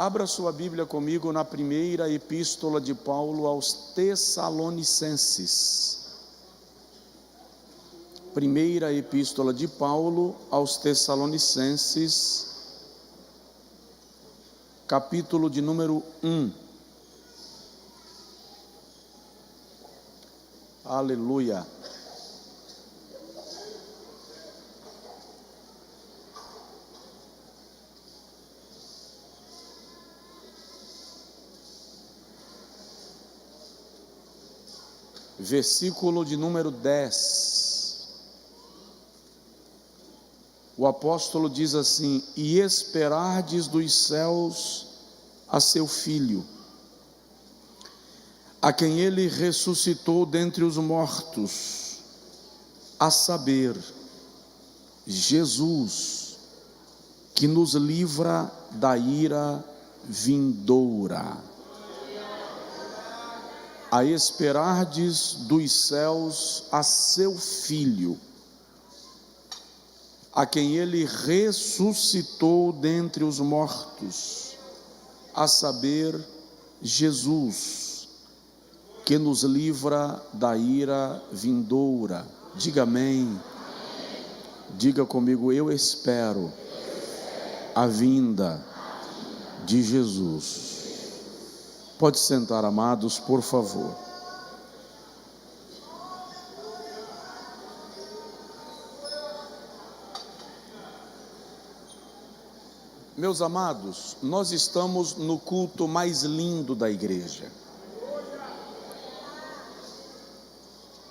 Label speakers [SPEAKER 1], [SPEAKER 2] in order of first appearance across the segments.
[SPEAKER 1] Abra sua Bíblia comigo na primeira epístola de Paulo aos Tessalonicenses. Primeira epístola de Paulo aos Tessalonicenses, capítulo de número 1. Aleluia. Versículo de número 10. O apóstolo diz assim: e esperardes dos céus a seu Filho, a quem ele ressuscitou dentre os mortos, a saber, Jesus, que nos livra da ira vindoura. A esperardes dos céus a seu Filho, a quem ele ressuscitou dentre os mortos, a saber, Jesus, que nos livra da ira vindoura. Diga amém. Diga comigo: eu espero a vinda de Jesus. Pode sentar, amados, por favor. Meus amados, nós estamos no culto mais lindo da igreja.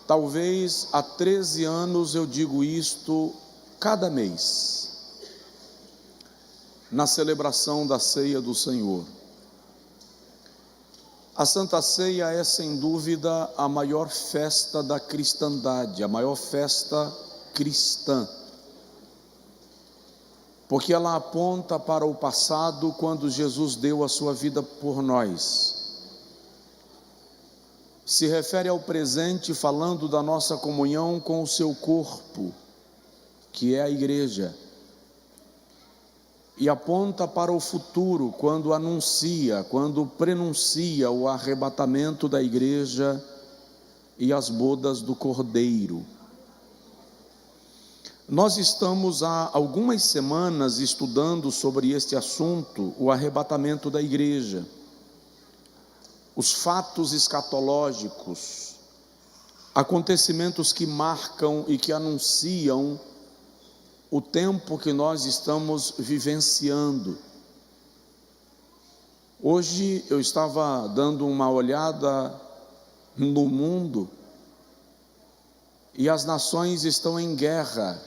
[SPEAKER 1] Talvez há 13 anos eu digo isto cada mês, na celebração da ceia do Senhor. A Santa Ceia é, sem dúvida, a maior festa da cristandade, a maior festa cristã, porque ela aponta para o passado, quando Jesus deu a sua vida por nós. Se refere ao presente, falando da nossa comunhão com o seu corpo, que é a igreja, e aponta para o futuro, quando anuncia, quando prenuncia o arrebatamento da igreja e as bodas do Cordeiro. Nós estamos há algumas semanas estudando sobre este assunto, o arrebatamento da igreja, os fatos escatológicos, acontecimentos que marcam e que anunciam o tempo que nós estamos vivenciando. Hoje eu estava dando uma olhada no mundo e as nações estão em guerra,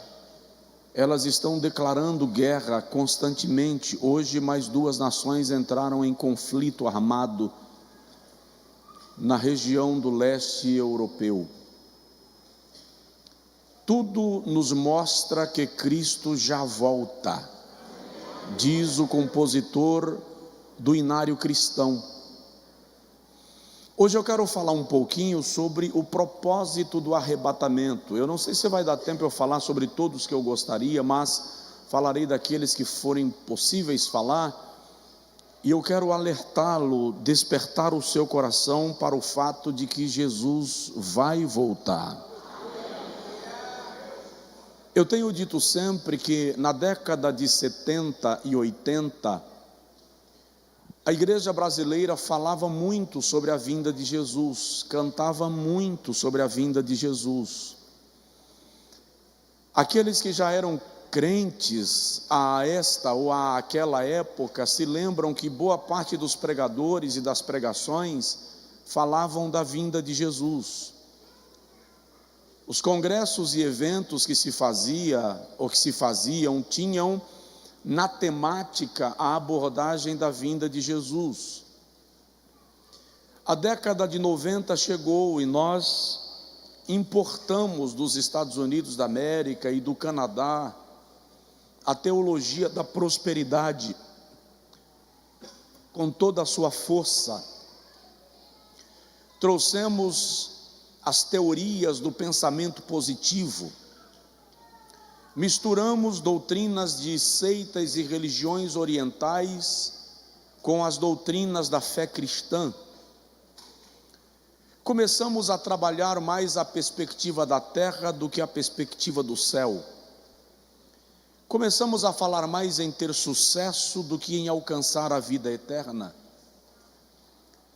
[SPEAKER 1] elas estão declarando guerra constantemente. Hoje mais 2 nações entraram em conflito armado na região do leste europeu. Tudo nos mostra que Cristo já volta, diz o compositor do Inário Cristão. Hoje eu quero falar um pouquinho sobre o propósito do arrebatamento. Eu não sei se vai dar tempo eu falar sobre todos que eu gostaria, mas falarei daqueles que forem possíveis falar. E eu quero alertá-lo, despertar o seu coração para o fato de que Jesus vai voltar. Eu tenho dito sempre que na década de 70 e 80, a igreja brasileira falava muito sobre a vinda de Jesus, cantava muito sobre a vinda de Jesus. Aqueles que já eram crentes a esta ou a aquela época se lembram que boa parte dos pregadores e das pregações falavam da vinda de Jesus. Os congressos e eventos que se fazia ou que se faziam tinham na temática a abordagem da vinda de Jesus. A década de 90 chegou e nós importamos dos Estados Unidos da América e do Canadá a teologia da prosperidade com toda a sua força. Trouxemos as teorias do pensamento positivo, misturamos doutrinas de seitas e religiões orientais com as doutrinas da fé cristã, começamos a trabalhar mais a perspectiva da terra do que a perspectiva do céu. Começamos a falar mais em ter sucesso do que em alcançar a vida eterna.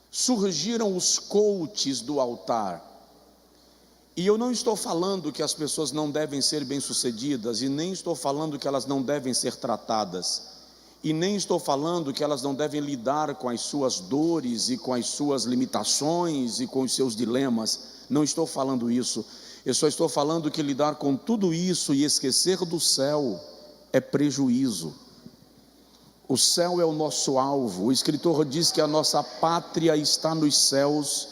[SPEAKER 1] Surgiram os coaches do altar. E eu não estou falando que as pessoas não devem ser bem-sucedidas, e nem estou falando que elas não devem ser tratadas, e nem estou falando que elas não devem lidar com as suas dores e com as suas limitações e com os seus dilemas. Não estou falando isso. Eu só estou falando que lidar com tudo isso e esquecer do céu é prejuízo. O céu é o nosso alvo. O escritor diz que a nossa pátria está nos céus,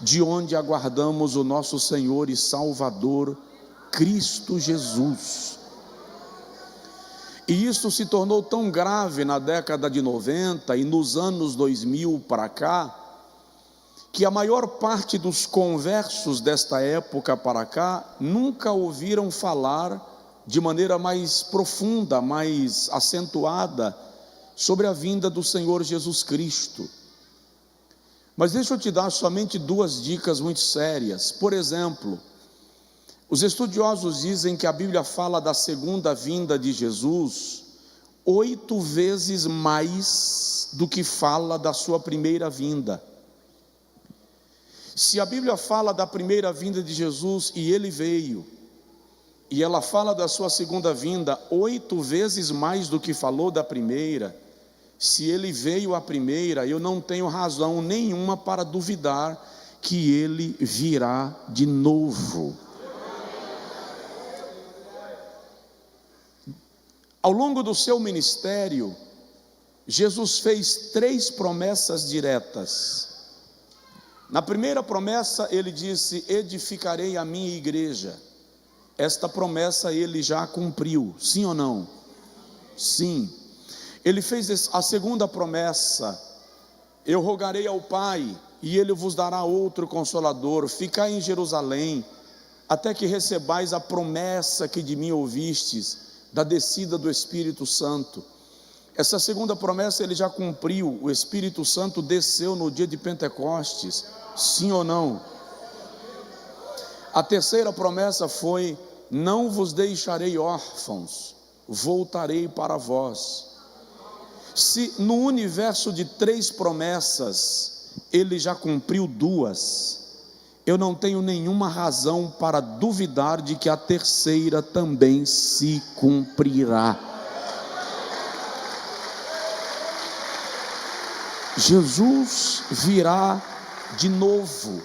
[SPEAKER 1] de onde aguardamos o nosso Senhor e Salvador, Cristo Jesus. E isso se tornou tão grave na década de 90 e nos anos 2000 para cá, que a maior parte dos conversos desta época para cá nunca ouviram falar de maneira mais profunda, mais acentuada, sobre a vinda do Senhor Jesus Cristo. Mas deixa eu te dar somente duas dicas muito sérias. Por exemplo, os estudiosos dizem que a Bíblia fala da segunda vinda de Jesus 8 vezes mais do que fala da sua primeira vinda. Se a Bíblia fala da primeira vinda de Jesus e ele veio, e ela fala da sua segunda vinda 8 vezes mais do que falou da primeira, se ele veio a primeira, eu não tenho razão nenhuma para duvidar que ele virá de novo. Ao longo do seu ministério, Jesus fez 3 promessas diretas. Na primeira promessa ele disse: edificarei a minha igreja. Esta promessa ele já cumpriu, sim ou não? Sim. Ele fez a segunda promessa: eu rogarei ao Pai e ele vos dará outro consolador, ficai em Jerusalém, até que recebais a promessa que de mim ouvistes, da descida do Espírito Santo. Essa segunda promessa ele já cumpriu. O Espírito Santo desceu no dia de Pentecostes, sim ou não? A terceira promessa foi: não vos deixarei órfãos, voltarei para vós. Se no universo de 3 promessas ele já cumpriu 2, eu não tenho nenhuma razão para duvidar de que a terceira também se cumprirá. Jesus virá de novo.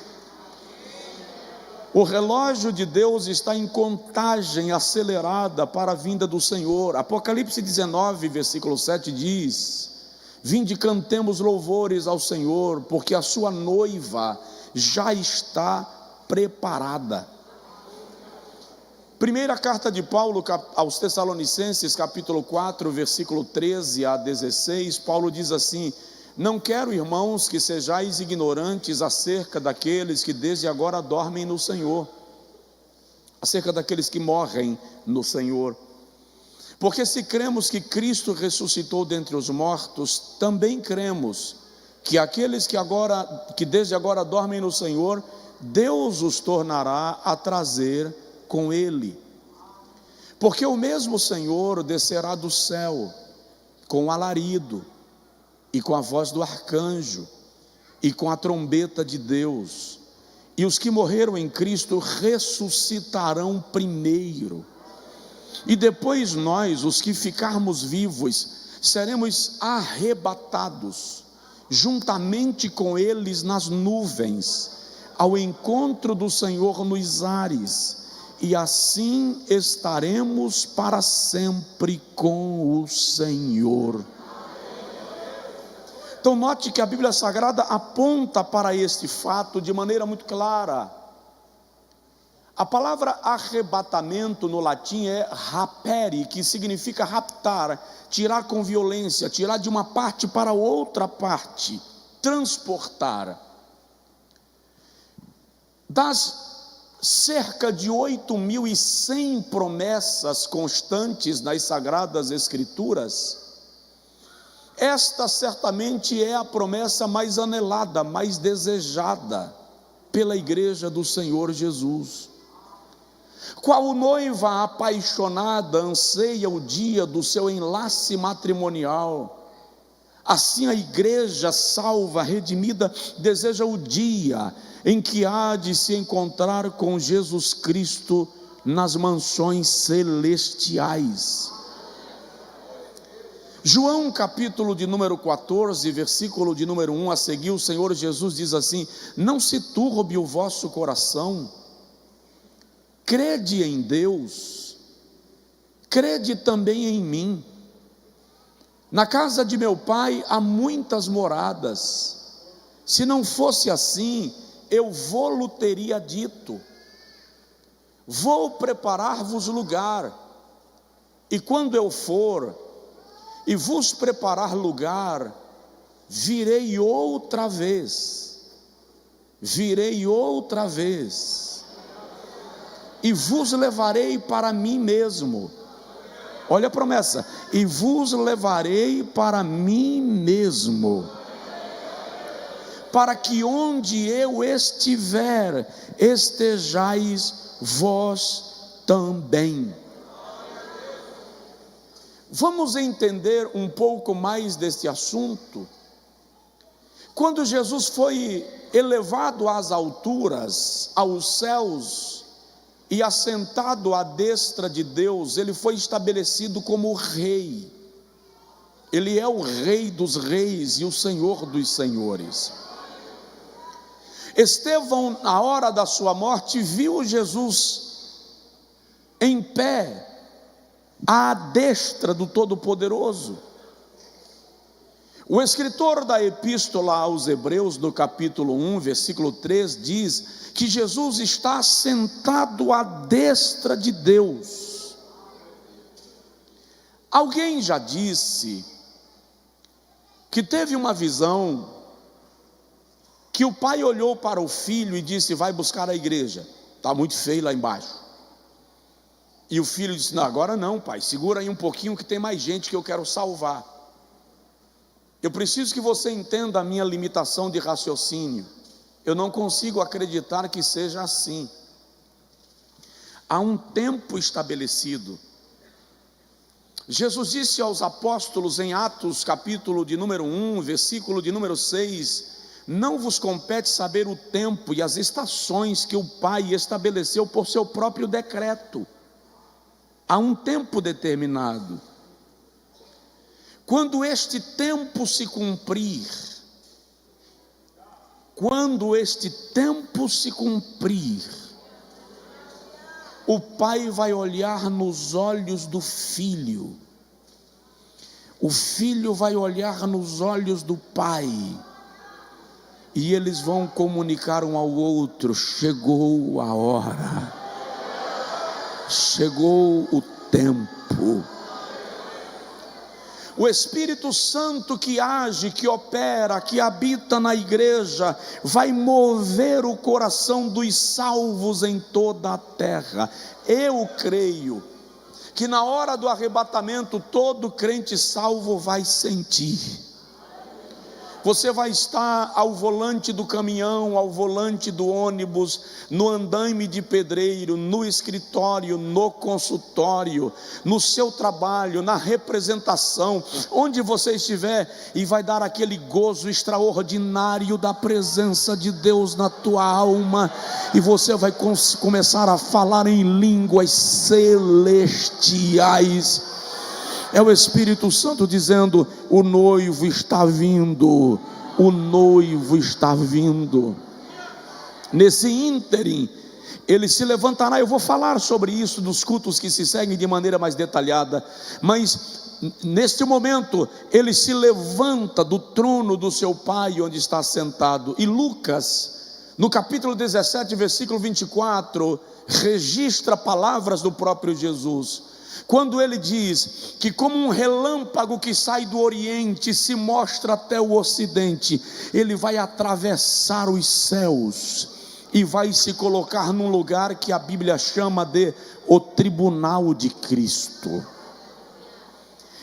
[SPEAKER 1] O relógio de Deus está em contagem acelerada para a vinda do Senhor. Apocalipse 19, versículo 7 diz: vinde, cantemos louvores ao Senhor, porque a sua noiva já está preparada. Primeira carta de Paulo aos Tessalonicenses, capítulo 4, versículo 13 a 16, Paulo diz assim: não quero, irmãos, que sejais ignorantes acerca daqueles que desde agora dormem no Senhor, acerca daqueles que morrem no Senhor. Porque se cremos que Cristo ressuscitou dentre os mortos, também cremos que aqueles que desde agora dormem no Senhor, Deus os tornará a trazer com Ele. Porque o mesmo Senhor descerá do céu com alarido, e com a voz do arcanjo, e com a trombeta de Deus, e os que morreram em Cristo ressuscitarão primeiro, e depois nós, os que ficarmos vivos, seremos arrebatados, juntamente com eles nas nuvens, ao encontro do Senhor nos ares, e assim estaremos para sempre com o Senhor. Então note que a Bíblia Sagrada aponta para este fato de maneira muito clara. A palavra arrebatamento no latim é rapere, que significa raptar, tirar com violência, tirar de uma parte para outra parte, transportar. Das cerca de 8.100 promessas constantes nas Sagradas Escrituras, esta certamente é a promessa mais anelada, mais desejada pela igreja do Senhor Jesus. Qual noiva apaixonada anseia o dia do seu enlace matrimonial, assim a igreja salva, redimida, deseja o dia em que há de se encontrar com Jesus Cristo nas mansões celestiais. João capítulo de número 14, versículo de número 1 a seguir, o Senhor Jesus diz assim: não se turbe o vosso coração, crede em Deus, crede também em mim. Na casa de meu Pai há muitas moradas, se não fosse assim, eu vou-lo teria dito. Vou preparar-vos lugar, e quando eu for e vos preparar lugar, virei outra vez, e vos levarei para mim mesmo. Olha a promessa: e vos levarei para mim mesmo, para que onde eu estiver, estejais vós também. Vamos entender um pouco mais deste assunto. Quando Jesus foi elevado às alturas, aos céus, e assentado à destra de Deus, ele foi estabelecido como rei. Ele é o Rei dos reis e o Senhor dos senhores. Estevão, na hora da sua morte, viu Jesus em pé à destra do Todo-Poderoso. O escritor da epístola aos Hebreus, no capítulo 1, versículo 3, diz que Jesus está sentado à destra de Deus. Alguém já disse que teve uma visão, que o pai olhou para o filho e disse: vai buscar a igreja, está muito feio lá embaixo. E o filho disse: não, agora não, pai, segura aí um pouquinho que tem mais gente que eu quero salvar. Eu preciso que você entenda a minha limitação de raciocínio. Eu não consigo acreditar que seja assim. Há um tempo estabelecido. Jesus disse aos apóstolos em Atos capítulo de número 1, versículo de número 6: não vos compete saber o tempo e as estações que o Pai estabeleceu por seu próprio decreto. Há um tempo determinado. Quando este tempo se cumprir, o Pai vai olhar nos olhos do Filho, o Filho vai olhar nos olhos do Pai, e eles vão comunicar um ao outro: chegou a hora, chegou o tempo. O Espírito Santo que age, que opera, que habita na igreja, vai mover o coração dos salvos em toda a terra. Eu creio que na hora do arrebatamento todo crente salvo vai sentir. Você vai estar ao volante do caminhão, ao volante do ônibus, no andaime de pedreiro, no escritório, no consultório, no seu trabalho, na representação, onde você estiver, e vai dar aquele gozo extraordinário da presença de Deus na tua alma, e você vai começar a falar em línguas celestiais. É o Espírito Santo dizendo: o noivo está vindo, o noivo está vindo. Nesse ínterim, ele se levantará. Eu vou falar sobre isso nos cultos que se seguem de maneira mais detalhada, mas neste momento ele se levanta do trono do seu Pai, onde está sentado. E Lucas, no capítulo 17, versículo 24, registra palavras do próprio Jesus, quando ele diz que como um relâmpago que sai do oriente se mostra até o ocidente, ele vai atravessar os céus e vai se colocar num lugar que a Bíblia chama de o tribunal de Cristo.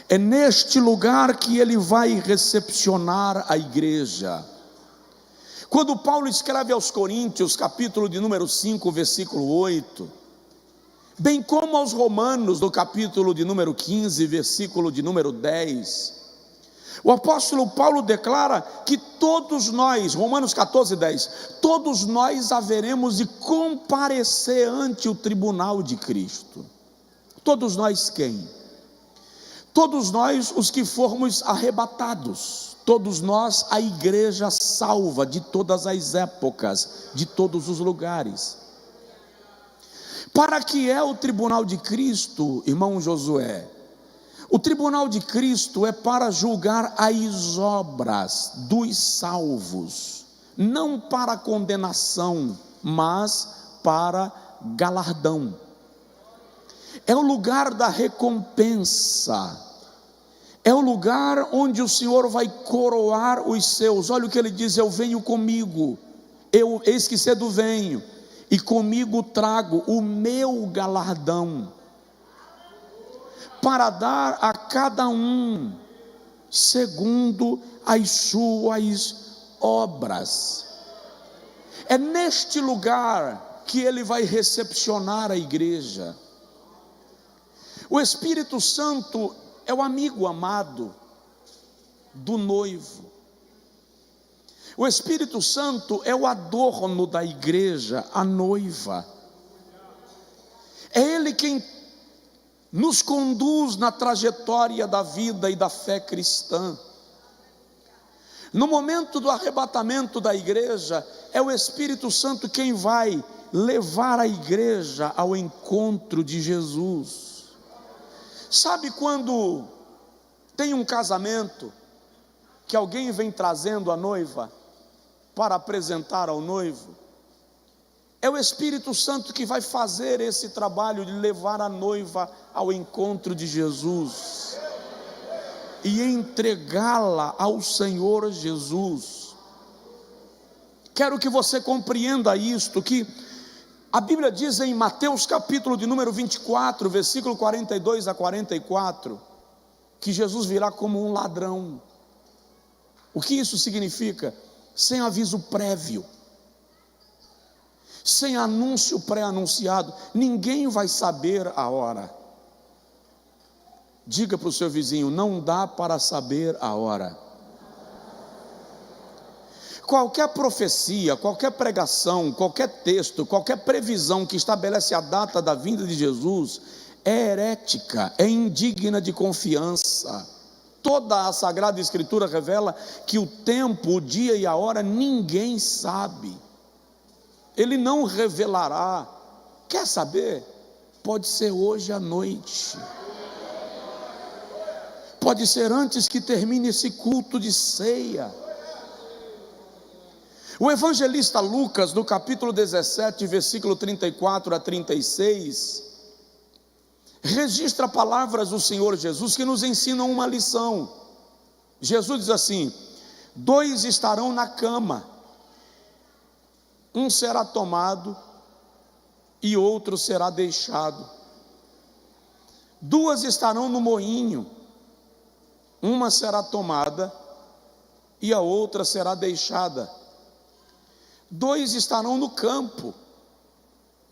[SPEAKER 1] É neste lugar que ele vai recepcionar a igreja. Quando Paulo escreve aos Coríntios, capítulo de número 5, versículo 8, bem como aos Romanos, no capítulo de número 15, versículo de número 10, o apóstolo Paulo declara que todos nós, Romanos 14, 10, todos nós haveremos de comparecer ante o tribunal de Cristo. Todos nós quem? Todos nós os que formos arrebatados, todos nós a igreja salva de todas as épocas, de todos os lugares. Para que é o tribunal de Cristo, irmão Josué? O tribunal de Cristo é para julgar as obras dos salvos, não para condenação, mas para galardão. É o lugar da recompensa, é o lugar onde o Senhor vai coroar os seus. Olha o que ele diz: eu venho comigo, eis que cedo venho, e comigo trago o meu galardão, para dar a cada um segundo as suas obras. É neste lugar que ele vai recepcionar a igreja. O Espírito Santo é o amigo amado do noivo. O Espírito Santo é o adorno da igreja, a noiva. É Ele quem nos conduz na trajetória da vida e da fé cristã. No momento do arrebatamento da igreja, é o Espírito Santo quem vai levar a igreja ao encontro de Jesus. Sabe quando tem um casamento, que alguém vem trazendo a noiva para apresentar ao noivo? É o Espírito Santo que vai fazer esse trabalho de levar a noiva ao encontro de Jesus e entregá-la ao Senhor Jesus. Quero que você compreenda isto, que a Bíblia diz em Mateus capítulo de número 24, versículo 42 a 44, que Jesus virá como um ladrão. O que isso significa? Sem aviso prévio, sem anúncio pré-anunciado, ninguém vai saber a hora. Diga para o seu vizinho: não dá para saber a hora. Qualquer profecia, qualquer pregação, qualquer texto, qualquer previsão que estabelece a data da vinda de Jesus é herética, é indigna de confiança. Toda a Sagrada Escritura revela que o tempo, o dia e a hora ninguém sabe. Ele não revelará. Quer saber? Pode ser hoje à noite, pode ser antes que termine esse culto de ceia. O evangelista Lucas, no capítulo 17, versículo 34 a 36, registra palavras do Senhor Jesus que nos ensinam uma lição. Jesus diz assim: 2 estarão na cama, um será tomado e outro será deixado. 2 estarão no moinho, uma será tomada e a outra será deixada. 2 estarão no campo,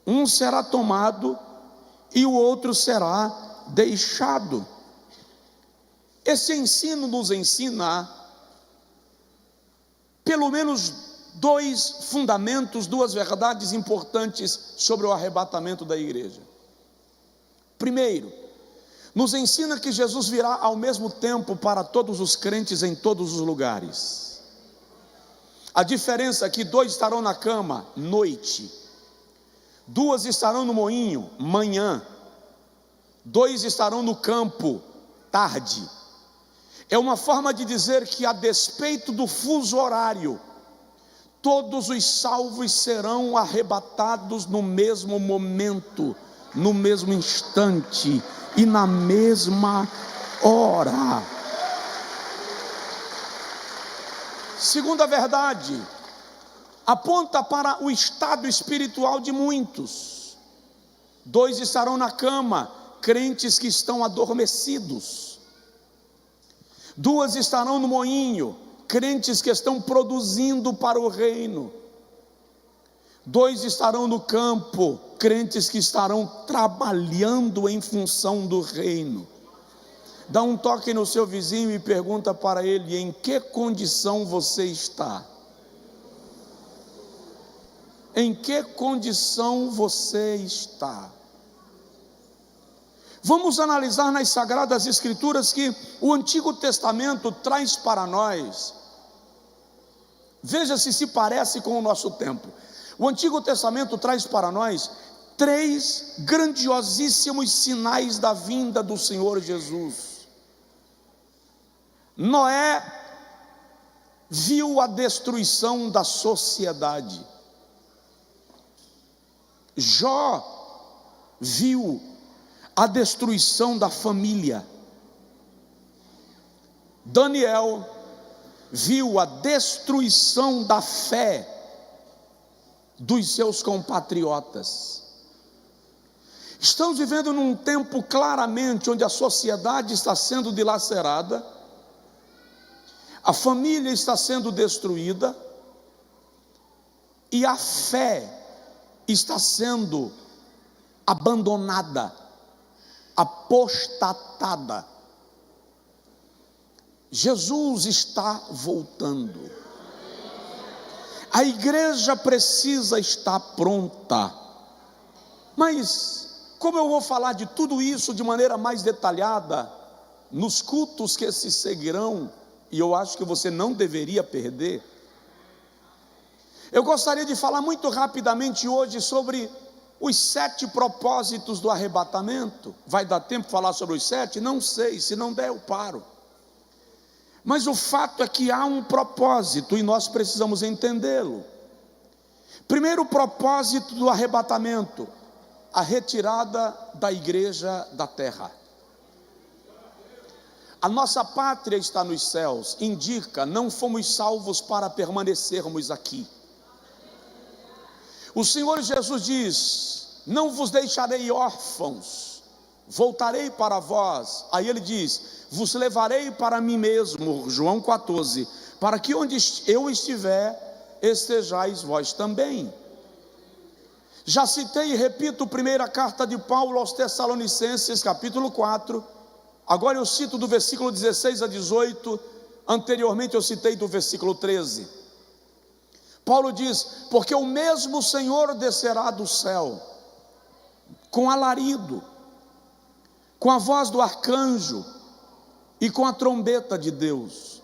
[SPEAKER 1] um será tomado e o outro será deixado. Esse ensino nos ensina pelo menos 2 fundamentos, 2 verdades importantes sobre o arrebatamento da igreja. Primeiro, nos ensina que Jesus virá ao mesmo tempo para todos os crentes em todos os lugares. A diferença é que 2 estarão na cama, noite. 2 estarão no moinho, manhã. 2 estarão no campo, tarde. É uma forma de dizer que, a despeito do fuso horário, todos os salvos serão arrebatados no mesmo momento, no mesmo instante e na mesma hora. Segunda verdade, aponta para o estado espiritual de muitos. 2 estarão na cama, crentes que estão adormecidos. 2 estarão no moinho, crentes que estão produzindo para o reino. 2 estarão no campo, crentes que estarão trabalhando em função do reino. Dá um toque no seu vizinho e pergunta para ele: em que condição você está? Em que condição você está? Vamos analisar nas Sagradas Escrituras que o Antigo Testamento traz para nós. Veja se parece com o nosso tempo. O Antigo Testamento traz para nós 3 grandiosíssimos sinais da vinda do Senhor Jesus. Noé viu a destruição da sociedade. Jó viu a destruição da família. Daniel viu a destruição da fé dos seus compatriotas. Estamos vivendo num tempo claramente onde a sociedade está sendo dilacerada, a família está sendo destruída e a fé está sendo abandonada, apostatada. Jesus está voltando. A igreja precisa estar pronta. Mas como eu vou falar de tudo isso de maneira mais detalhada nos cultos que se seguirão, e eu acho que você não deveria perder, eu gostaria de falar muito rapidamente hoje sobre os 7 propósitos do arrebatamento. Vai dar tempo de falar sobre os 7? Não sei, se não der eu paro. Mas o fato é que há um propósito e nós precisamos entendê-lo. Primeiro propósito do arrebatamento: a retirada da igreja da terra. A nossa pátria está nos céus, indica, não fomos salvos para permanecermos aqui. O Senhor Jesus diz: não vos deixarei órfãos, voltarei para vós. Aí ele diz: vos levarei para mim mesmo, João 14, para que onde eu estiver, estejais vós também. Já citei e repito a primeira carta de Paulo aos Tessalonicenses, capítulo 4, agora eu cito do versículo 16 a 18, anteriormente eu citei do versículo 13. Paulo diz: porque o mesmo Senhor descerá do céu, com alarido, com a voz do arcanjo, e com a trombeta de Deus.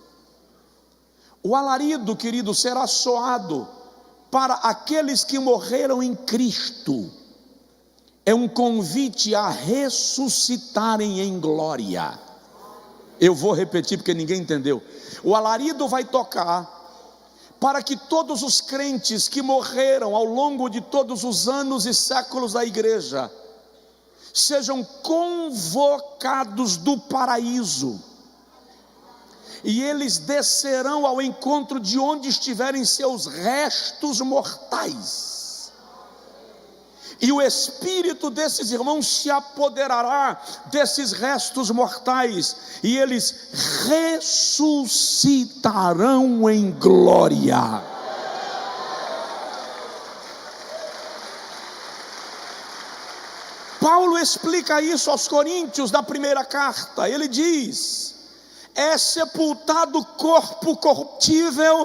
[SPEAKER 1] O alarido, querido, será soado para aqueles que morreram em Cristo. É um convite a ressuscitarem em glória. Eu vou repetir porque ninguém entendeu. O alarido vai tocar para que todos os crentes que morreram ao longo de todos os anos e séculos da igreja sejam convocados do paraíso, e eles descerão ao encontro de onde estiverem seus restos mortais, e o espírito desses irmãos se apoderará desses restos mortais, e eles ressuscitarão em glória. Paulo explica isso aos Coríntios na primeira carta. Ele diz: é sepultado corpo corruptível,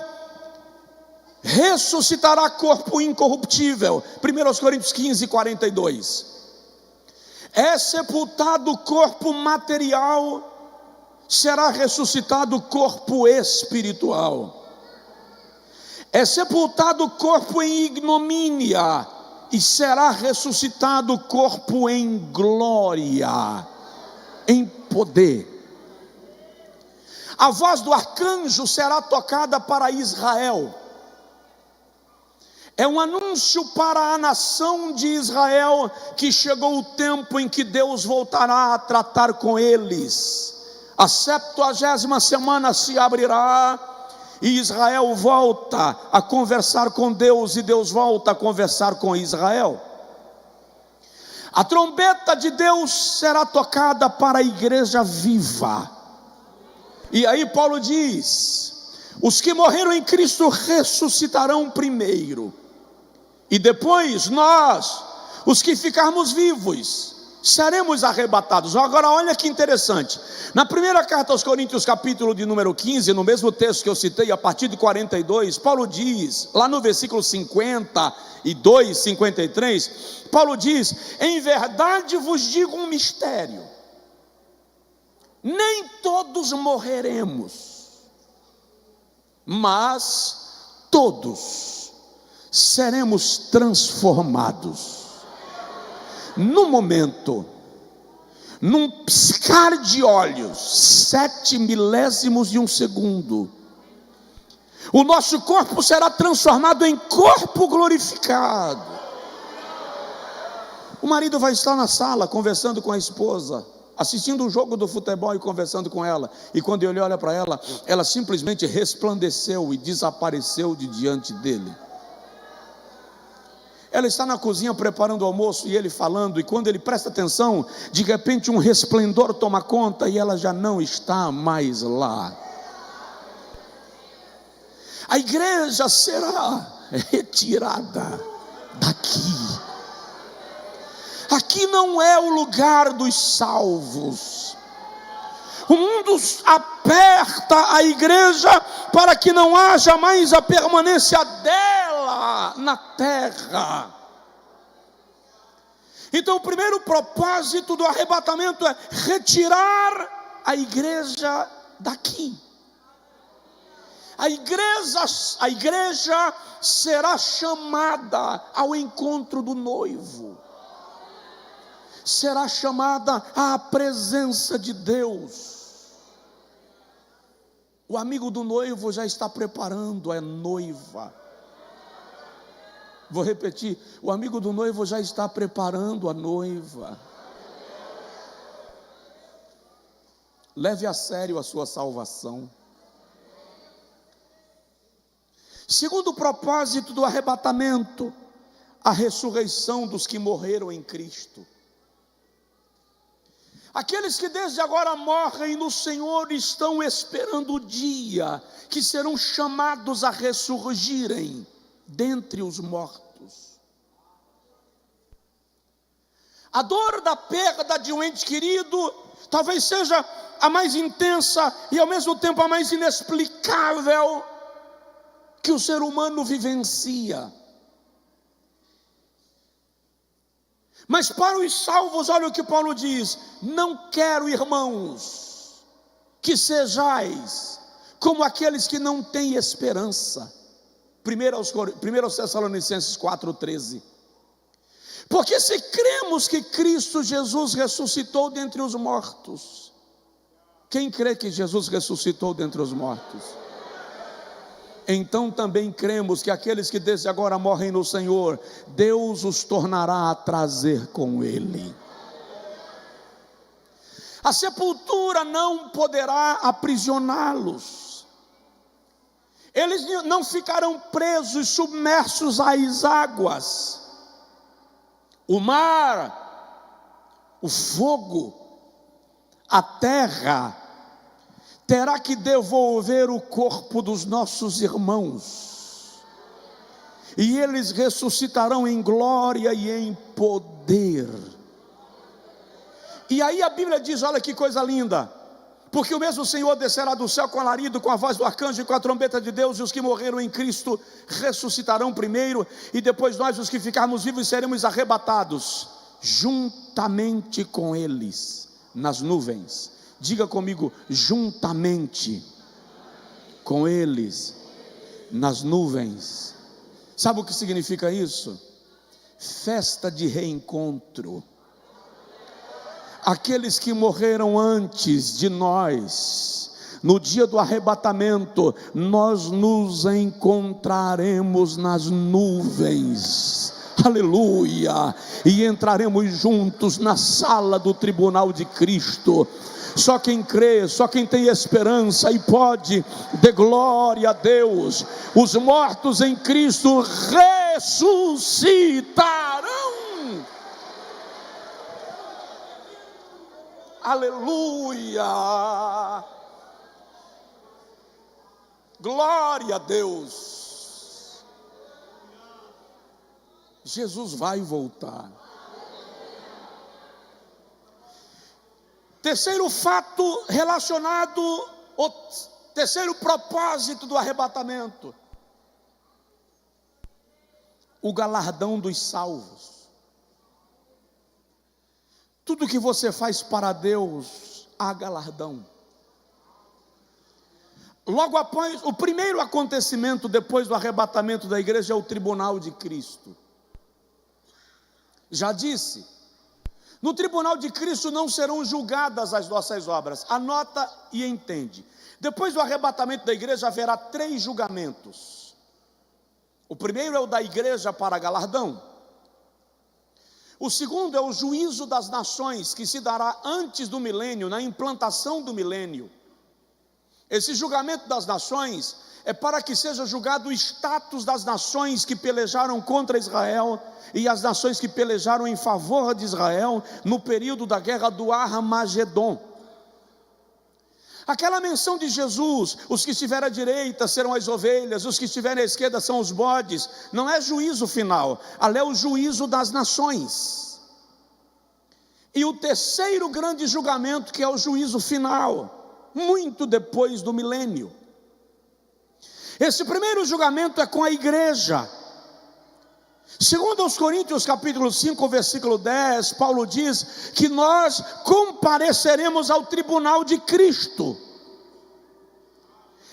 [SPEAKER 1] ressuscitará corpo incorruptível. 1 Coríntios 15, 42. É sepultado corpo material, será ressuscitado corpo espiritual. É sepultado corpo em ignomínia, e será ressuscitado o corpo em glória, em poder. A voz do arcanjo será tocada para Israel. É um anúncio para a nação de Israel que chegou o tempo em que Deus voltará a tratar com eles. A 70ª semana se abrirá e Israel volta a conversar com Deus, e Deus volta a conversar com Israel. A trombeta de Deus será tocada para a igreja viva. E aí Paulo diz: os que morreram em Cristo ressuscitarão primeiro, e depois nós, os que ficarmos vivos, seremos arrebatados. Agora olha que interessante, na primeira carta aos Coríntios, capítulo de número 15, no mesmo texto que eu citei, a partir de 42, Paulo diz, lá no versículo 52, 53, Paulo diz: em verdade vos digo um mistério, nem todos morreremos, mas todos seremos transformados, no momento, num piscar de olhos, 7 milésimos de um segundo, o nosso corpo será transformado em corpo glorificado. O marido vai estar na sala conversando com a esposa, assistindo um jogo do futebol e conversando com ela, e quando ele olha para ela, ela simplesmente resplandeceu e desapareceu de diante dele. Ela está na cozinha preparando o almoço e ele falando, e quando ele presta atenção, de repente um resplendor toma conta e ela já não está mais lá. A igreja será retirada daqui. Aqui não é o lugar dos salvos. O mundo aperta a igreja para que não haja mais a permanência dela na terra. Então o primeiro propósito do arrebatamento é retirar a igreja daqui. A igreja será chamada ao encontro do noivo, será chamada à presença de Deus. O amigo do noivo já está preparando a noiva. Vou repetir, o amigo do noivo já está preparando a noiva. Leve a sério a sua salvação. Segundo propósito do arrebatamento, a ressurreição dos que morreram em Cristo. Aqueles que desde agora morrem no Senhor estão esperando o dia que serão chamados a ressurgirem dentre os mortos. A dor da perda de um ente querido talvez seja a mais intensa e ao mesmo tempo a mais inexplicável que o ser humano vivencia. Mas para os salvos, olha o que Paulo diz: não quero, irmãos, que sejais como aqueles que não têm esperança. 1 Tessalonicenses 4,13. Porque se cremos que Cristo Jesus ressuscitou dentre os mortos, quem crê que Jesus ressuscitou dentre os mortos? Então também cremos que aqueles que desde agora morrem no Senhor, Deus os tornará a trazer com Ele. A sepultura não poderá aprisioná-los. Eles não ficarão presos, submersos às águas. O mar, o fogo, a terra terá que devolver o corpo dos nossos irmãos, e eles ressuscitarão em glória e em poder. E aí a Bíblia diz, olha que coisa linda: porque o mesmo Senhor descerá do céu com alarido, com a voz do arcanjo e com a trombeta de Deus, e os que morreram em Cristo ressuscitarão primeiro, e depois nós, os que ficarmos vivos, seremos arrebatados juntamente com eles nas nuvens. Diga comigo: juntamente com eles nas nuvens. Sabe o que significa isso? Festa de reencontro. Aqueles que morreram antes de nós, no dia do arrebatamento, nós nos encontraremos nas nuvens. Aleluia! E entraremos juntos na sala do tribunal de Cristo. Só quem crê, só quem tem esperança e pode, dê glória a Deus. Os mortos em Cristo ressuscitarão. Aleluia! Glória a Deus. Jesus vai voltar. Terceiro fato relacionado, o terceiro propósito do arrebatamento: o galardão dos salvos. Tudo que você faz para Deus, há galardão. Logo após, o primeiro acontecimento depois do arrebatamento da igreja é o tribunal de Cristo. Já disse, no tribunal de Cristo não serão julgadas as nossas obras. Anota e entende. Depois do arrebatamento da igreja haverá 3 julgamentos. O primeiro é o da igreja para galardão. O segundo é o juízo das nações, que se dará antes do milênio, na implantação do milênio. Esse julgamento das nações é para que seja julgado o status das nações que pelejaram contra Israel e as nações que pelejaram em favor de Israel no período da guerra do Armagedon. Aquela menção de Jesus: os que estiverem à direita serão as ovelhas, os que estiverem à esquerda são os bodes, não é juízo final, ali é o juízo das nações. E o terceiro grande julgamento, que é o juízo final, muito depois do milênio. Esse primeiro julgamento é com a igreja. Segundo aos Coríntios capítulo 5, versículo 10, Paulo diz que nós compareceremos ao tribunal de Cristo.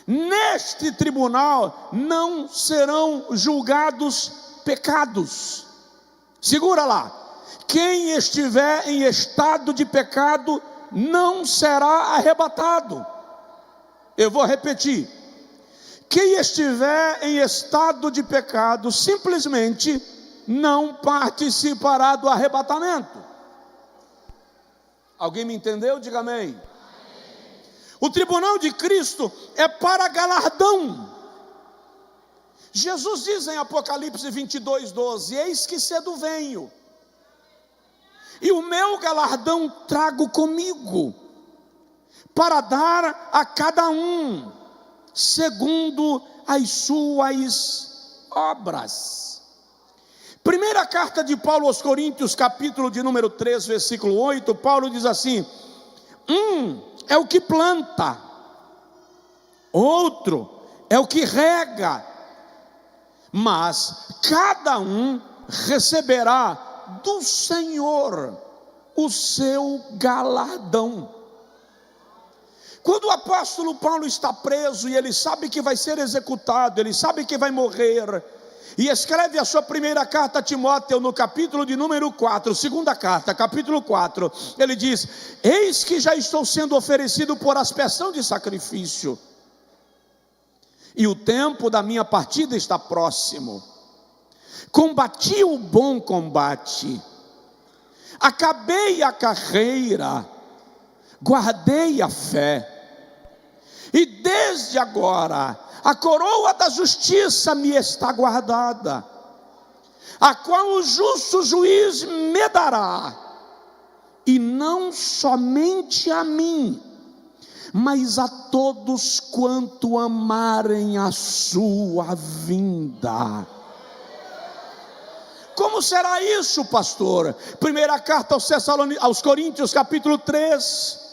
[SPEAKER 1] Neste tribunal não serão julgados pecados. Segura lá. Quem estiver em estado de pecado não será arrebatado. Eu vou repetir. Quem estiver em estado de pecado simplesmente não participará do arrebatamento. Alguém me entendeu? Diga amém. O tribunal de Cristo é para galardão. Jesus diz em Apocalipse 22, 12: eis que cedo venho, e o meu galardão trago comigo, para dar a cada um segundo as suas obras. Primeira carta de Paulo aos Coríntios, capítulo de número 3, versículo 8, Paulo diz assim: é o que planta, outro é o que rega, mas cada um receberá do Senhor o seu galardão. Quando o apóstolo Paulo está preso e ele sabe que vai ser executado, ele sabe que vai morrer, e escreve a sua primeira carta a Timóteo no capítulo de número 4, segunda carta, capítulo 4, ele diz: eis que já estou sendo oferecido por aspersão de sacrifício, e o tempo da minha partida está próximo. Combati o bom combate, acabei a carreira, guardei a fé, e desde agora a coroa da justiça me está guardada, a qual o justo juiz me dará, e não somente a mim, mas a todos quanto amarem a sua vinda. Como será isso, pastor? Primeira carta aos Coríntios, capítulo 3,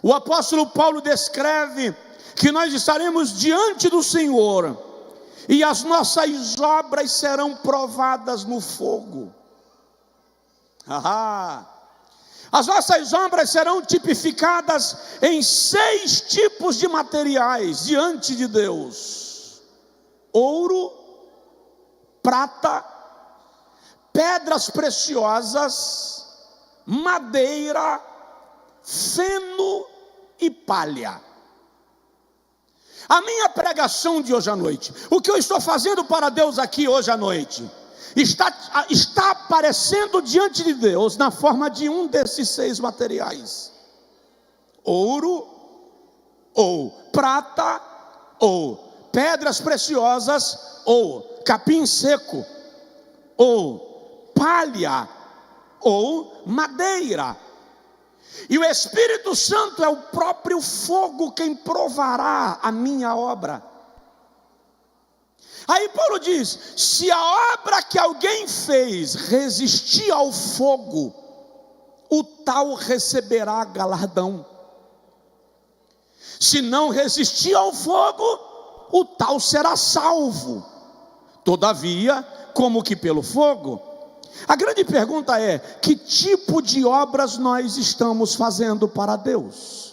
[SPEAKER 1] o apóstolo Paulo descreve que nós estaremos diante do Senhor, e as nossas obras serão provadas no fogo. As nossas obras serão tipificadas em 6 tipos de materiais diante de Deus: ouro, prata, pedras preciosas, madeira, feno e palha. A minha pregação de hoje à noite, o que eu estou fazendo para Deus aqui hoje à noite, está aparecendo diante de Deus na forma de um desses 6 materiais: ouro, ou prata, ou pedras preciosas, ou capim seco, ou palha, ou madeira. E o Espírito Santo é o próprio fogo quem provará a minha obra. Aí Paulo diz: se a obra que alguém fez resistir ao fogo, o tal receberá galardão. Se não resistir ao fogo, o tal será salvo, todavia, como que pelo fogo. A grande pergunta é: que tipo de obras nós estamos fazendo para Deus?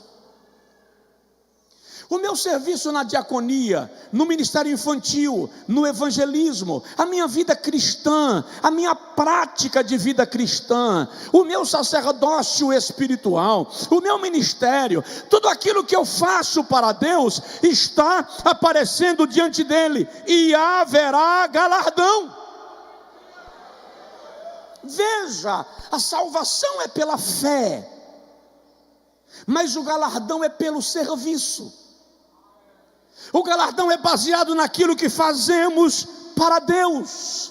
[SPEAKER 1] O meu serviço na diaconia, no ministério infantil, no evangelismo, a minha vida cristã, a minha prática de vida cristã, o meu sacerdócio espiritual, o meu ministério, tudo aquilo que eu faço para Deus está aparecendo diante dele, e haverá galardão. Veja, a salvação é pela fé, mas o galardão é pelo serviço. O galardão é baseado naquilo que fazemos para Deus,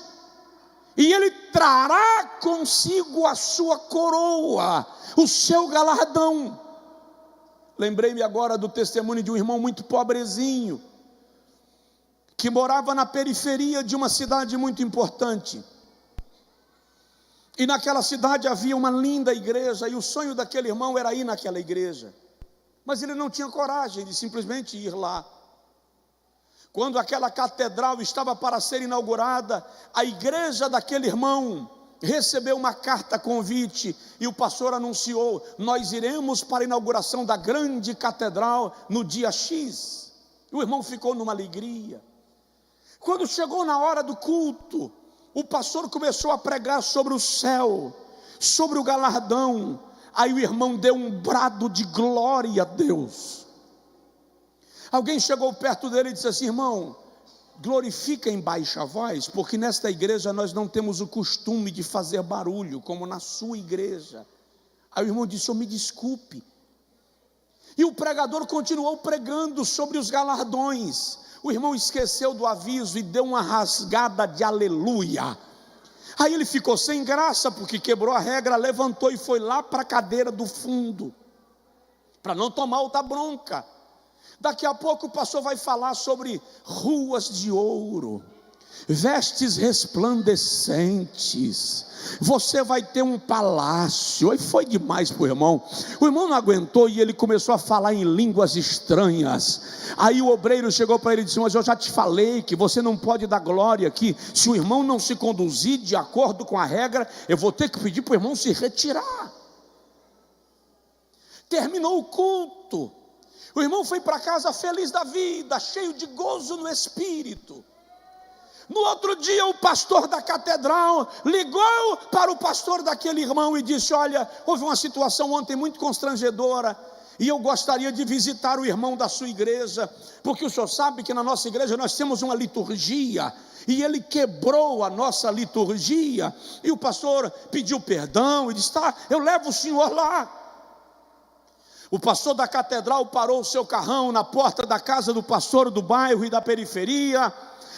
[SPEAKER 1] e Ele trará consigo a sua coroa, o seu galardão. Lembrei-me agora do testemunho de um irmão muito pobrezinho, que morava na periferia de uma cidade muito importante, e naquela cidade havia uma linda igreja, e o sonho daquele irmão era ir naquela igreja, mas ele não tinha coragem de simplesmente ir lá. Quando aquela catedral estava para ser inaugurada, a igreja daquele irmão recebeu uma carta convite, e o pastor anunciou: nós iremos para a inauguração da grande catedral no dia X. O irmão ficou numa alegria. Quando chegou na hora do culto, o pastor começou a pregar sobre o céu, sobre o galardão. Aí o irmão deu um brado de glória a Deus. Alguém chegou perto dele e disse assim: irmão, glorifica em baixa voz, porque nesta igreja nós não temos o costume de fazer barulho, como na sua igreja. Aí o irmão disse: me desculpe. E o pregador continuou pregando sobre os galardões. O irmão esqueceu do aviso e deu uma rasgada de aleluia. Aí ele ficou sem graça, porque quebrou a regra, levantou e foi lá para a cadeira do fundo, para não tomar outra bronca. Daqui a pouco o pastor vai falar sobre ruas de ouro, vestes resplandecentes, você vai ter um palácio. E foi demais para o irmão. O irmão não aguentou e ele começou a falar em línguas estranhas. Aí o obreiro chegou para ele e disse: mas eu já te falei que você não pode dar glória aqui. Se o irmão não se conduzir de acordo com a regra, eu vou ter que pedir para o irmão se retirar. Terminou o culto, o irmão foi para casa feliz da vida, cheio de gozo no espírito. No outro dia o pastor da catedral ligou para o pastor daquele irmão e disse: olha, houve uma situação ontem muito constrangedora, e eu gostaria de visitar o irmão da sua igreja, porque o senhor sabe que na nossa igreja nós temos uma liturgia, e ele quebrou a nossa liturgia. E o pastor pediu perdão e disse: tá, eu levo o senhor lá. O pastor da catedral parou o seu carrão na porta da casa do pastor do bairro e da periferia,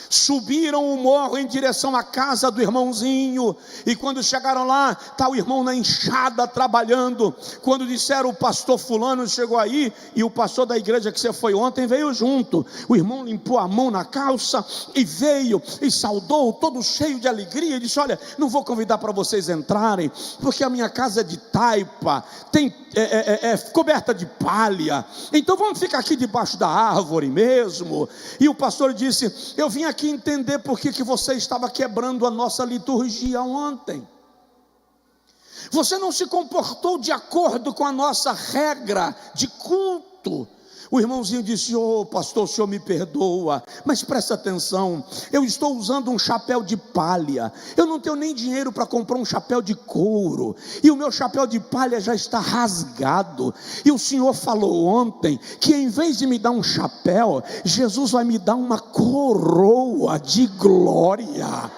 [SPEAKER 1] subiram o morro em direção à casa do irmãozinho, e quando chegaram lá, está o irmão na enxada trabalhando. Quando disseram: o pastor fulano chegou aí, e o pastor da igreja que você foi ontem veio junto. O irmão limpou a mão na calça e veio e saudou, todo cheio de alegria, e disse: olha, não vou convidar para vocês entrarem, porque a minha casa é de taipa, tem coberta de palha, então vamos ficar aqui debaixo da árvore mesmo. E o pastor disse: eu vim aqui entender por que você estava quebrando a nossa liturgia ontem. Você não se comportou de acordo com a nossa regra de culto. O irmãozinho disse: ô pastor, o senhor me perdoa, mas presta atenção, eu estou usando um chapéu de palha, eu não tenho nem dinheiro para comprar um chapéu de couro, e o meu chapéu de palha já está rasgado, e o senhor falou ontem que em vez de me dar um chapéu, Jesus vai me dar uma coroa de glória.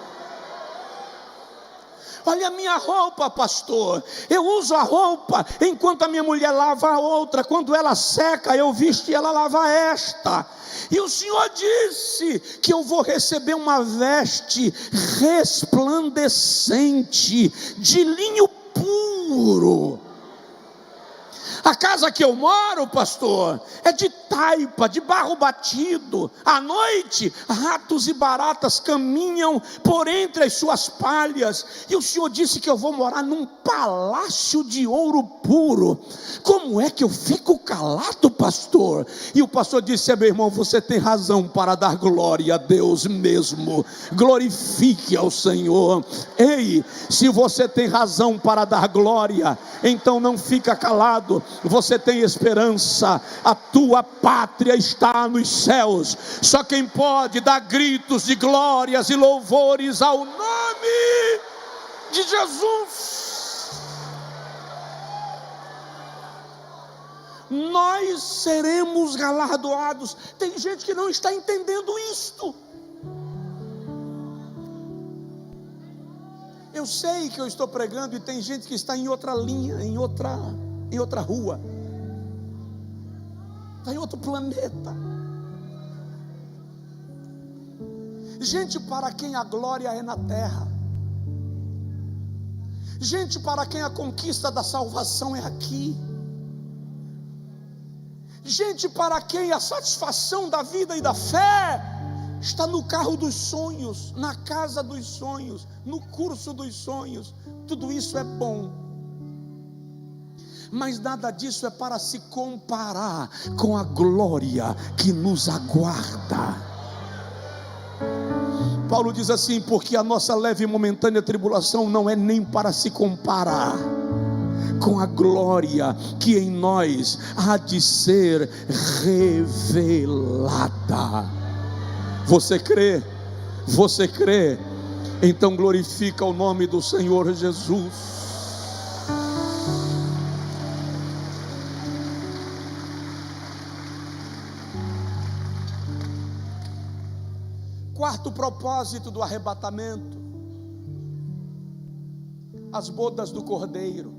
[SPEAKER 1] Olha a minha roupa, pastor, eu uso a roupa enquanto a minha mulher lava a outra, quando ela seca eu visto e ela lava esta, e o senhor disse que eu vou receber uma veste resplandecente de linho puro. A casa que eu moro, pastor, é de taipa, de barro batido. À noite, ratos e baratas caminham por entre as suas palhas. E o Senhor disse que eu vou morar num palácio de ouro puro. Como é que eu fico calado, pastor? E o pastor disse: meu irmão, você tem razão para dar glória a Deus mesmo. Glorifique ao Senhor. Ei, se você tem razão para dar glória, então não fica calado. Você tem esperança. A tua pátria está nos céus. Só quem pode dar gritos de glórias e louvores ao nome de Jesus. Nós seremos galardoados. Tem gente que não está entendendo isto. Eu sei que eu estou pregando e tem gente que está em outra linha, em outra rua, está em outro planeta. Gente para quem a glória é na terra. Gente para quem a conquista da salvação é aqui. Gente para quem a satisfação da vida e da fé está no carro dos sonhos, na casa dos sonhos, no curso dos sonhos. Tudo isso é bom, mas nada disso é para se comparar com a glória que nos aguarda. Paulo diz assim: porque a nossa leve e momentânea tribulação não é nem para se comparar com a glória que em nós há de ser revelada. Você crê? Você crê? Então glorifica o nome do Senhor Jesus. Quarto propósito do arrebatamento: as bodas do Cordeiro.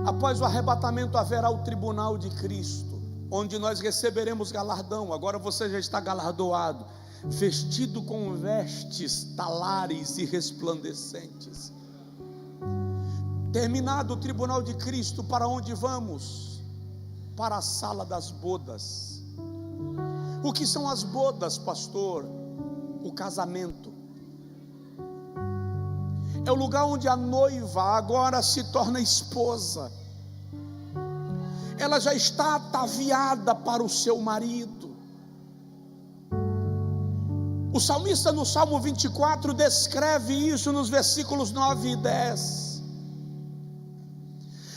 [SPEAKER 1] Após o arrebatamento haverá o tribunal de Cristo, onde nós receberemos galardão. Agora você já está galardoado, vestido com vestes talares e resplandecentes. Terminado o tribunal de Cristo, para onde vamos? Para a sala das bodas. O que são as bodas, pastor? O casamento. É o lugar onde a noiva agora se torna esposa. Ela já está ataviada para o seu marido. O salmista no Salmo 24 descreve isso nos versículos 9 e 10.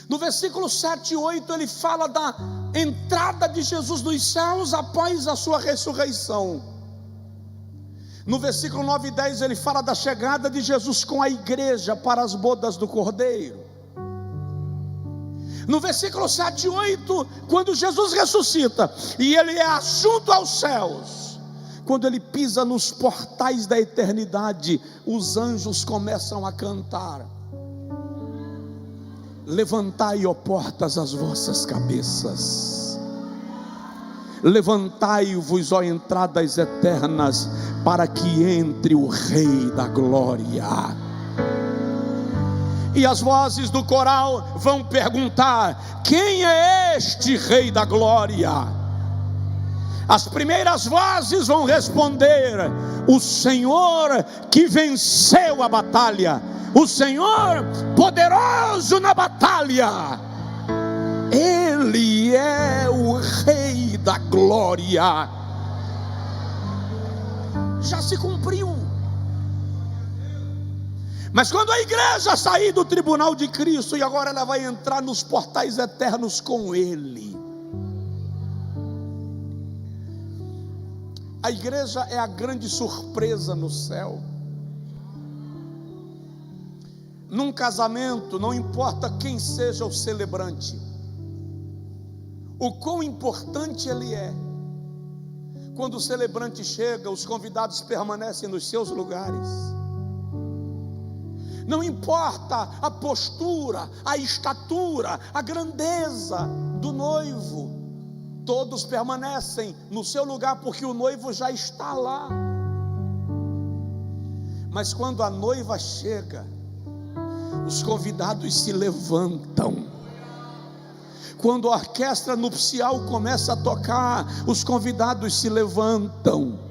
[SPEAKER 1] No versículo 7 e 8 ele fala da entrada de Jesus nos céus após a sua ressurreição. No versículo 9 e 10 ele fala da chegada de Jesus com a igreja para as bodas do Cordeiro. No versículo 7 e 8, quando Jesus ressuscita e ele é assunto aos céus, quando ele pisa nos portais da eternidade, os anjos começam a cantar: levantai, ó portas, as vossas cabeças, levantai-vos, ó entradas eternas, para que entre o Rei da Glória. E as vozes do coral vão perguntar: quem é este Rei da Glória? As primeiras vozes vão responder: o Senhor que venceu a batalha, o Senhor poderoso na batalha. Ele é o Rei da Glória. Já se cumpriu. Mas quando a igreja sair do tribunal de Cristo, e agora ela vai entrar nos portais eternos com Ele. A igreja é a grande surpresa no céu. Num casamento, não importa quem seja o celebrante, o quão importante ele é. Quando o celebrante chega, os convidados permanecem nos seus lugares. Não importa a postura, a estatura, a grandeza do noivo, todos permanecem no seu lugar, porque o noivo já está lá. Mas quando a noiva chega, os convidados se levantam, Quando a orquestra nupcial começa a tocar, os convidados se levantam.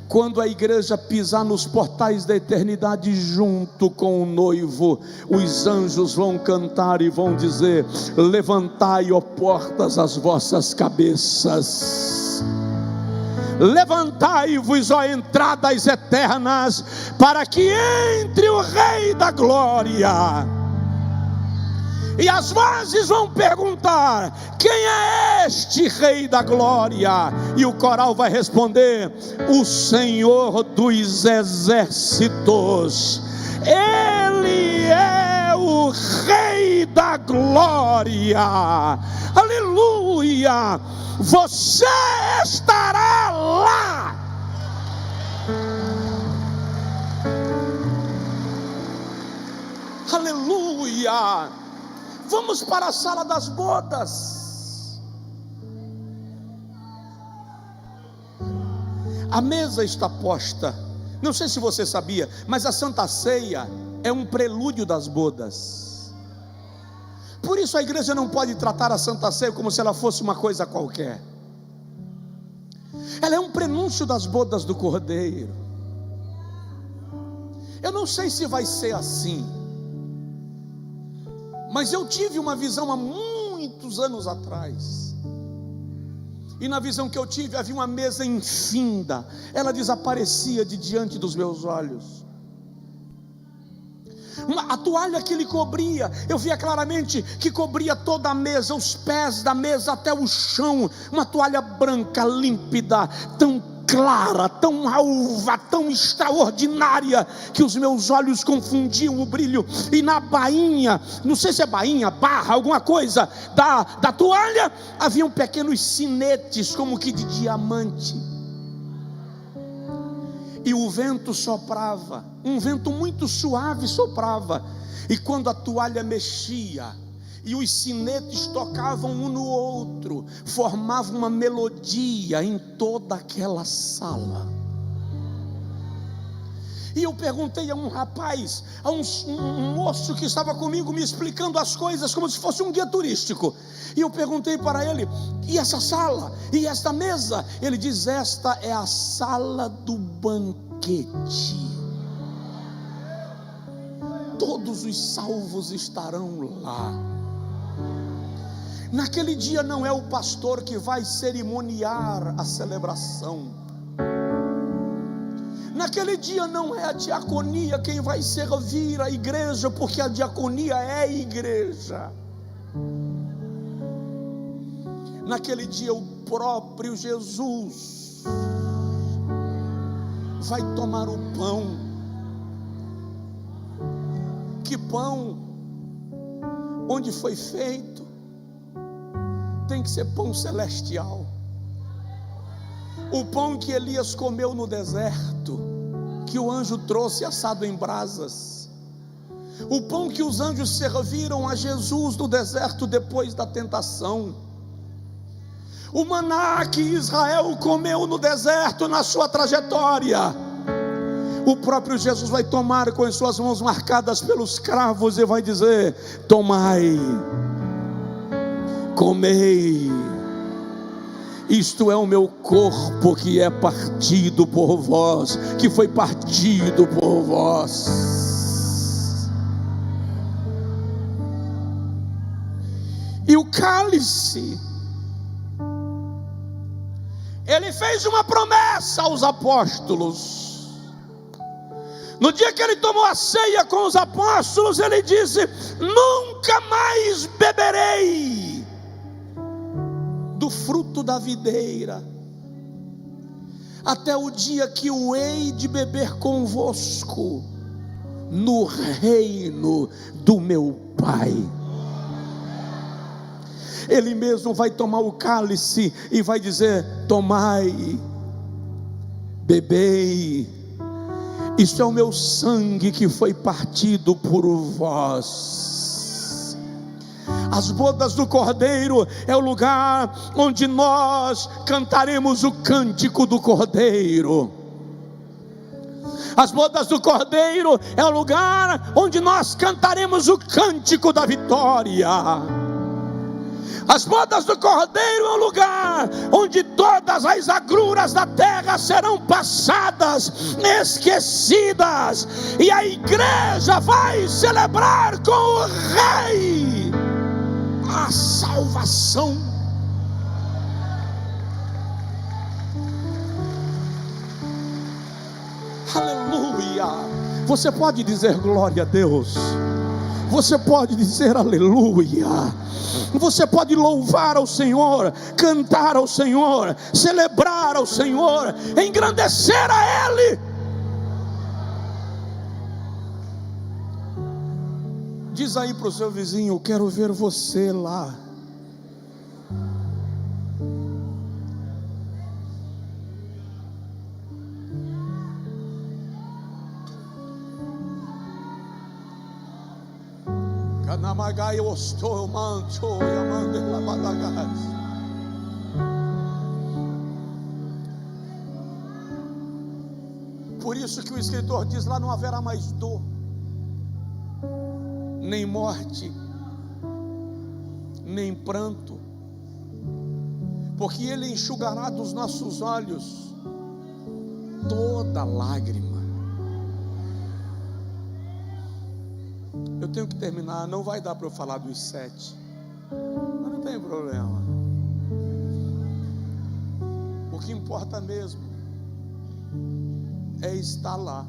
[SPEAKER 1] Quando a igreja pisar nos portais da eternidade junto com o noivo, os anjos vão cantar e vão dizer: levantai, ó portas, as vossas cabeças. Levantai-vos, ó entradas eternas, para que entre o Rei da Glória. E as vozes vão perguntar: quem é este Rei da Glória? E o coral vai responder: o Senhor dos Exércitos. Ele é o Rei da Glória. Aleluia! Você estará lá. Aleluia! Vamos para a sala das bodas. A mesa está posta. Não sei se você sabia, mas a Santa Ceia é um prelúdio das bodas. Por isso a igreja não pode tratar a Santa Ceia como se ela fosse uma coisa qualquer. Ela é um prenúncio das bodas do Cordeiro. Eu não sei se vai ser assim, mas eu tive uma visão há muitos anos atrás. E na visão que eu tive, havia uma mesa infinda. Ela desaparecia de diante dos meus olhos. A toalha que lhe cobria, eu via claramente que cobria toda a mesa, os pés da mesa até o chão. Uma toalha branca, límpida, tão clara, tão alva, tão extraordinária, que os meus olhos confundiam o brilho. E na bainha, não sei se é bainha, barra, alguma coisa da toalha, haviam pequenos sinetes, como que de diamante. E o vento soprava, um vento muito suave soprava, e quando a toalha mexia e os sinetes tocavam um no outro, formava uma melodia em toda aquela sala. E eu perguntei a um rapaz, a um moço que estava comigo, me explicando as coisas como se fosse um guia turístico. E eu perguntei para ele: e essa sala? E esta mesa? Ele diz: esta é a sala do banquete. Todos os salvos estarão lá. Naquele dia não é o pastor que vai cerimoniar a celebração. Naquele dia não é a diaconia quem vai servir a igreja, porque a diaconia é igreja. Naquele dia o próprio Jesus vai tomar o pão. Que pão? Onde foi feito? Tem que ser pão celestial. O pão que Elias comeu no deserto, que o anjo trouxe assado em brasas. O pão que os anjos serviram a Jesus no deserto depois da tentação. O maná que Israel comeu no deserto na sua trajetória. O próprio Jesus vai tomar com as suas mãos marcadas pelos cravos e vai dizer: tomai, comei, isto é o meu corpo que é partido por vós, que foi partido por vós. E o cálice, ele fez uma promessa aos apóstolos. No dia que ele tomou a ceia com os apóstolos, ele disse: nunca mais beberei do fruto da videira, até o dia que o hei de beber convosco no reino do meu Pai. Ele mesmo vai tomar o cálice e vai dizer: tomai, bebei, isto é o meu sangue que foi partido por vós. As bodas do Cordeiro é o lugar onde nós cantaremos o cântico do Cordeiro. As bodas do Cordeiro é o lugar onde nós cantaremos o cântico da vitória. As bodas do Cordeiro é um lugar onde todas as agruras da terra serão passadas, esquecidas, e a igreja vai celebrar com o Rei a salvação. Aleluia! Você pode dizer glória a Deus. Você pode dizer aleluia. Você pode louvar ao Senhor, cantar ao Senhor, celebrar ao Senhor, engrandecer a Ele. Diz aí para o seu vizinho: eu quero ver você lá. Por isso que o escritor diz: lá não haverá mais dor, nem morte, nem pranto, porque Ele enxugará dos nossos olhos toda lágrima. Eu tenho que terminar, não vai dar para eu falar dos 7, mas não tem problema. O que importa mesmo é estar lá.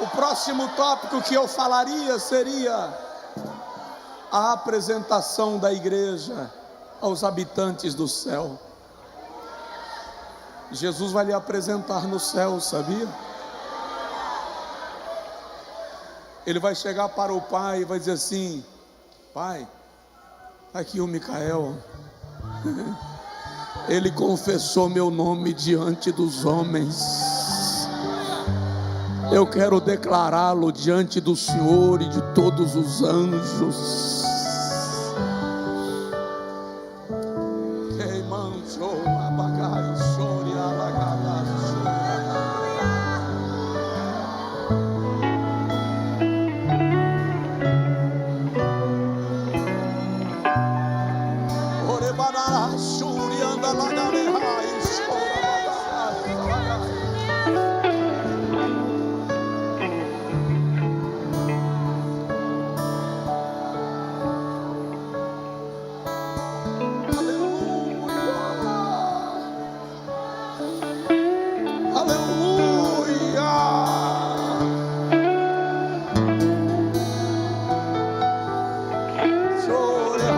[SPEAKER 1] O próximo tópico que eu falaria seria a apresentação da igreja aos habitantes do céu. Jesus vai lhe apresentar no céu, sabia? Ele vai chegar para o Pai e vai dizer assim: Pai, aqui o Micael, ele confessou meu nome diante dos homens, eu quero declará-lo diante do Senhor e de todos os anjos.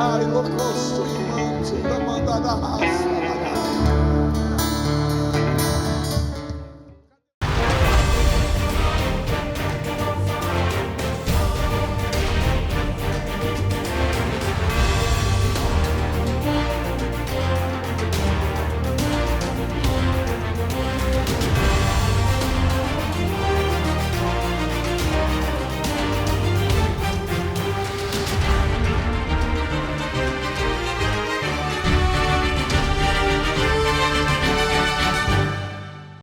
[SPEAKER 1] Ai, louco, sou imante da mandada raça.